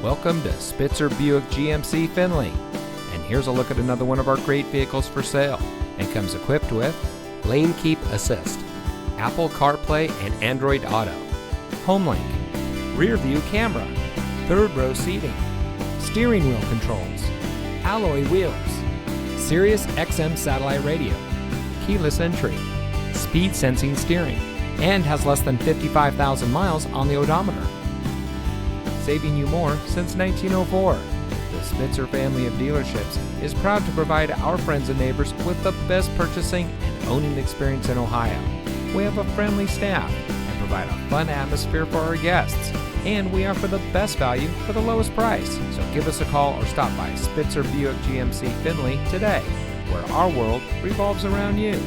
Welcome to Spitzer Buick GMC Findlay. And here's a look at another one of our great vehicles for sale. And comes equipped with Lane Keep Assist, Apple CarPlay and Android Auto, HomeLink, rear view camera, third row seating, steering wheel controls, alloy wheels, Sirius XM satellite radio, keyless entry, speed sensing steering, and has less than 55,000 miles on the odometer. Saving you more since 1904. The Spitzer family of dealerships is proud to provide our friends and neighbors with the best purchasing and owning experience in Ohio. We have a friendly staff and provide a fun atmosphere for our guests. And we offer the best value for the lowest price. So give us a call or stop by Spitzer Buick GMC Findlay today, where our world revolves around you.